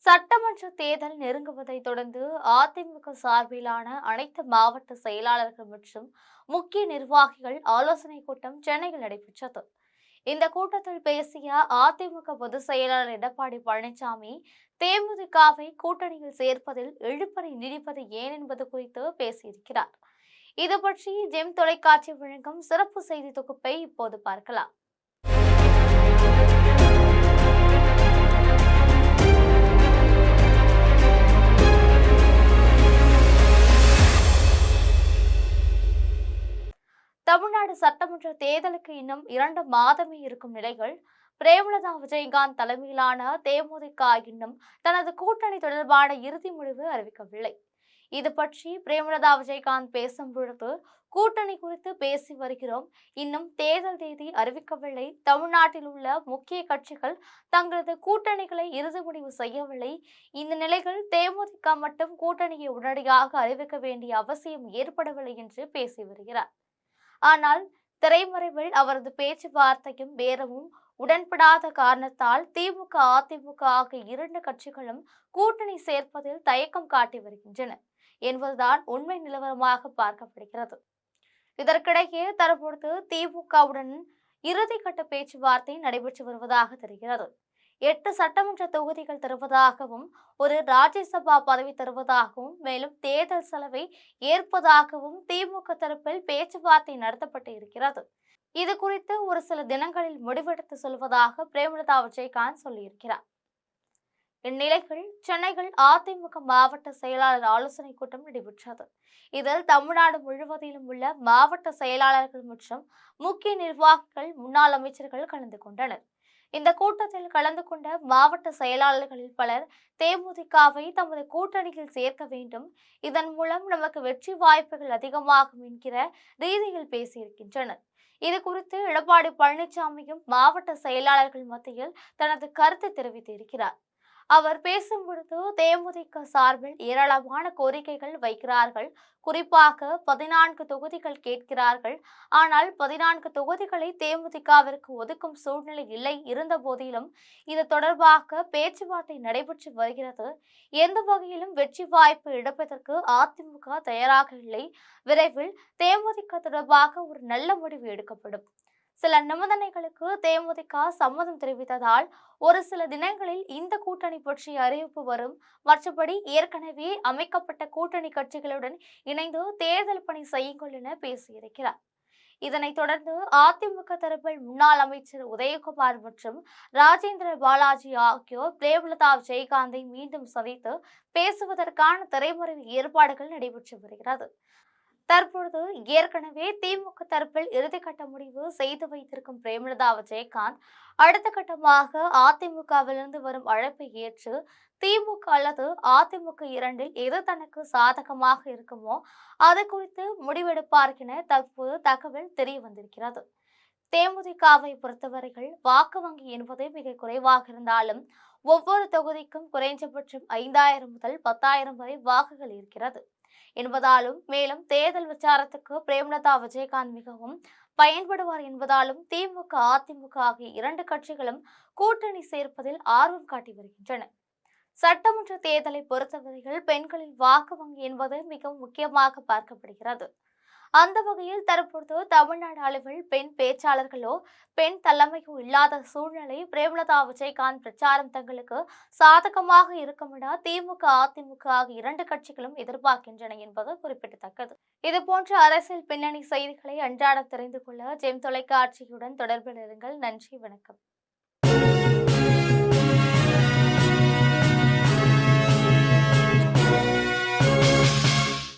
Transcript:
சட்டமன்ற தேர்தல் நெருங்குவதை தொடர்ந்து அதிமுக சார்பிலான அனைத்து மாவட்ட செயலாளர்கள் மற்றும் முக்கிய நிர்வாகிகள் ஆலோசனை கூட்டம் சென்னையில் நடைபெற்றது. இந்த கூட்டத்தில் பேசிய அதிமுக பொதுச் செயலாளர் எடப்பாடி பழனிசாமி, தேமுதிகவை கூட்டணியில் சேர்ப்பதில் இழுபறி நீடிப்பது ஏன் என்பது குறித்து பேசியிருக்கிறார். இது பற்றி ஜெம் தொலைக்காட்சி வழங்கும் சிறப்பு செய்தி தொகுப்பை இப்போது பார்க்கலாம். தமிழ்நாடு சட்டமன்ற தேர்தலுக்கு இன்னும் 2 மாதமே இருக்கும் நிலையில், பிரேமலதா விஜயகாந்த் தலைமையிலான தேமுதிக இன்னும் தனது கூட்டணி தொடர்பான இறுதி முடிவு அறிவிக்கவில்லை. இது பற்றி பிரேமலதா விஜயகாந்த் பேசும்பொழுது, கூட்டணி குறித்து பேசி வருகிறோம், இன்னும் தேர்தல் தேதி அறிவிக்கவில்லை, தமிழ்நாட்டில் உள்ள முக்கிய கட்சிகள் தங்களது கூட்டணிகளை இறுதி முடிவு செய்யவில்லை, இந்த நிலையில் தேமுதிக மட்டும் கூட்டணியை உடனடியாக அறிவிக்க வேண்டிய அவசியம் ஏற்படவில்லை என்று பேசி வருகிறார். ஆனால் திரைமறைவில் அவரது பேச்சுவார்த்தையும் பேரமும் உடன்படாத காரணத்தால் திமுக, அதிமுக ஆகிய 2 கட்சிகளும் கூட்டணி சேர்ப்பதில் தயக்கம் காட்டி வருகின்றன என்பதுதான் உண்மை நிலவரமாக பார்க்கப்படுகிறது. இதற்கிடையே தற்பொழுது திமுகவுடன் இறுதிக்கட்ட பேச்சுவார்த்தை நடைபெற்று வருவதாக தெரிகிறது. 8 சட்டமன்ற தொகுதிகள் தருவதாகவும், ஒரு ராஜ்யசபா பதவி தருவதாகவும், மேலும் தேர்தல் செலவை ஏற்பதாகவும் திமுக தரப்பில் பேச்சுவார்த்தை நடத்தப்பட்டு இருக்கிறது. இது குறித்து ஒரு சில தினங்களில் முடிவெடுத்து சொல்வதாக பிரேமலதா விஜயகாந்த் சொல்லியிருக்கிறார். இந்நிலையில் சென்னையில் அதிமுக மாவட்ட செயலாளர் ஆலோசனை கூட்டம் நடைபெற்றது. இதில் தமிழ்நாடு முழுவதிலும் உள்ள மாவட்ட செயலாளர்கள் மற்றும் முக்கிய நிர்வாகிகள், முன்னாள் அமைச்சர்கள் கலந்து கொண்டனர். இந்த கூட்டத்தில் கலந்து கொண்ட மாவட்ட செயலாளர்களில் பலர் தேமுதிகவை தமது கூட்டணியில் சேர்க்க வேண்டும், இதன் மூலம் நமக்கு வெற்றி வாய்ப்புகள் அதிகமாகும் என்கிற ரீதியில் பேசியிருக்கின்றனர். இது குறித்து எடப்பாடி பழனிசாமியும் மாவட்ட செயலாளர்கள் மத்தியில் தனது கருத்தை தெரிவித்திருக்கிறார். அவர் பேசும்பொழுது, தேமுதிக சார்பில் ஏராளமான கோரிக்கைகள் வைக்கிறார்கள், குறிப்பாக 14 தொகுதிகள் கேட்கிறார்கள். ஆனால் 14 தொகுதிகளை தேமுதிகவிற்கு ஒதுக்கும் சூழ்நிலை இல்லை. இருந்த போதிலும் இது தொடர்பாக பேச்சுவார்த்தை நடைபெற்று வருகிறது. எந்த வகையிலும் வெற்றி வாய்ப்பு இழப்பதற்கு அதிமுக தயாராக இல்லை. விரைவில் தேமுதிக தொடர்பாக ஒரு நல்ல முடிவு எடுக்கப்படும். சில நிபந்தனைகளுக்கு தேமுதிக சம்மதம் தெரிவித்ததால் ஒரு சில தினங்களில் இந்த கூட்டணி பற்றிய அறிவிப்பு வரும். மற்றபடி ஏற்கனவே அமைக்கப்பட்ட கூட்டணி கட்சிகளுடன் இணைந்து தேர்தல் பணி செய்யுங்கள் என பேசியிருக்கிறார். இதனைத் தொடர்ந்து அதிமுக தரப்பில் முன்னாள் அமைச்சர் உதயகுமார் மற்றும் ராஜேந்திர பாலாஜி ஆகியோர் பிரேமலதா விஜயகாந்தை மீண்டும் சந்தித்து பேசுவதற்கான திரைமறைவு ஏற்பாடுகள் நடைபெற்று வருகிறது. தற்பொழுது ஏற்கனவே திமுக தரப்பில் இறுதிக்கட்ட முடிவு செய்து வைத்திருக்கும் பிரேமலதா விஜயகாந்த் அடுத்த கட்டமாக அதிமுகவிலிருந்து வரும் அழைப்பை ஏற்று திமுக அல்லது அதிமுக 2இல் எது தனக்கு சாதகமாக இருக்குமோ அது குறித்து முடிவெடுப்பார் என தற்போது தகவல் தெரிய வந்திருக்கிறது. தேமுதிகவை பொறுத்தவரைகள் வாக்கு வங்கி என்பது மிக குறைவாக இருந்தாலும் ஒவ்வொரு தொகுதிக்கும் குறைந்தபட்சம் 5000 முதல் 10,000 வரை வாக்குகள் இருக்கிறது என்பதாலும், மேலும் தேர்தல் பிரச்சாரத்துக்கு பிரேமலதா விஜயகாந்த் மிகவும் பயன்படுவார் என்பதாலும் திமுக, அதிமுக ஆகிய 2 கட்சிகளும் கூட்டணி சேர்ப்பதில் ஆர்வம் காட்டி வருகின்றன. சட்டமன்ற தேர்தலை பொறுத்தவரையில் பெண்களின் வாக்கு வங்கி என்பது மிகவும் முக்கியமாக பார்க்கப்படுகிறது. அந்த வகையில் தற்பொழுது தமிழ்நாடு அளவில் பெண் பேச்சாளர்களோ பெண் தலைமையோ இல்லாத சூழ்நிலை பிரேமலதா விஜயகாந்த் பிரச்சாரம் தங்களுக்கு சாதகமாக இருக்கும் என திமுக, அதிமுக ஆகிய 2 கட்சிகளும் எதிர்பார்க்கின்றன என்பது குறிப்பிடத்தக்கது. இதுபோன்ற அரசியல் பின்னணி செய்திகளை அன்றாடம் தெரிந்து கொள்ள ஜெம் தொலைக்காட்சியுடன் தொடர்பில் இருங்கள். நன்றி, வணக்கம்.